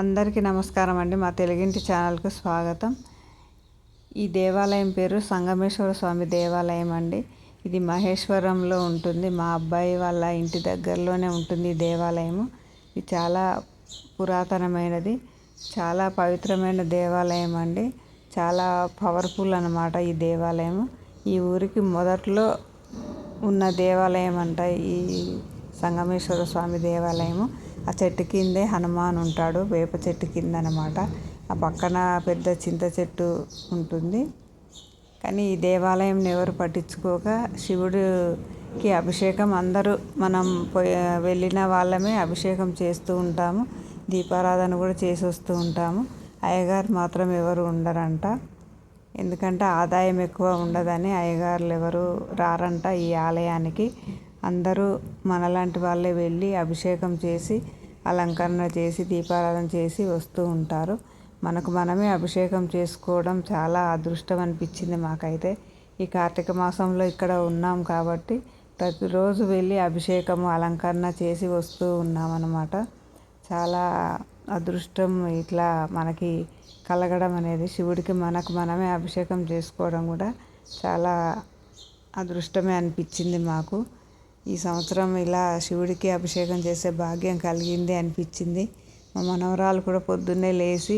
అందరికీ నమస్కారం అండి. మా తెలుగింటి ఛానల్కు స్వాగతం. ఈ దేవాలయం పేరు సంగమేశ్వర స్వామి దేవాలయం అండి. ఇది మహేశ్వరంలో ఉంటుంది. మా అబ్బాయి వాళ్ళ ఇంటి దగ్గరలోనే ఉంటుంది ఈ దేవాలయము. ఇది చాలా పురాతనమైనది, చాలా పవిత్రమైన దేవాలయం అండి. చాలా పవర్ఫుల్ అన్నమాట ఈ దేవాలయం. ఈ ఊరికి మొదట్లో ఉన్న దేవాలయం అంట ఈ సంగమేశ్వర స్వామి దేవాలయము. ఆ చెట్టు కిందే హనుమాన్ ఉంటాడు, వేప చెట్టు కింద అన్నమాట. ఆ పక్కన పెద్ద చింత చెట్టు ఉంటుంది. కానీ ఈ దేవాలయం ఎవరు పట్టించుకోక శివుడికి అభిషేకం అందరూ మనం వెళ్ళిన వాళ్ళమే అభిషేకం చేస్తూ ఉంటాము. దీపారాధన కూడా చేసి వస్తూ ఉంటాము. అయ్యగారు మాత్రం ఎవరు ఉండరంట. ఎందుకంటే ఆదాయం ఎక్కువ ఉండదని అయ్యగారులు ఎవరు రారంట ఈ ఆలయానికి. అందరూ మనలాంటి వాళ్ళే వెళ్ళి అభిషేకం చేసి, అలంకరణ చేసి, దీపారాధన చేసి వస్తూ ఉంటారు. మనకు మనమే అభిషేకం చేసుకోవడం చాలా అదృష్టం అనిపించింది మాకైతే. ఈ కార్తీక మాసంలో ఇక్కడ ఉన్నాం కాబట్టి ప్రతిరోజు వెళ్ళి అభిషేకము, అలంకరణ చేసి వస్తూ ఉన్నామన్నమాట. చాలా అదృష్టం ఇట్లా మనకి కలగడం అనేది. శివుడికి మనకు మనమే అభిషేకం చేసుకోవడం కూడా చాలా అదృష్టమే అనిపించింది మాకు. ఈ సంవత్సరం ఇలా శివుడికి అభిషేకం చేసే భాగ్యం కలిగింది అనిపించింది. మా మనవరాలు కూడా పొద్దున్నే లేచి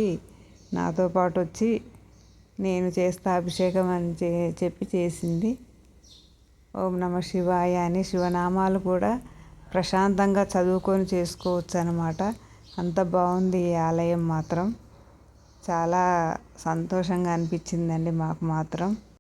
నాతో పాటు వచ్చి నేను చేస్తా అభిషేకం అని చెప్పి చేసింది. ఓం నమ శివాయ అని శివనామాలు కూడా ప్రశాంతంగా చదువుకొని చేసుకోవచ్చు అన్నమాట. అంత బాగుంది ఈ ఆలయం మాత్రం. చాలా సంతోషంగా అనిపించిందండి మాకు మాత్రం.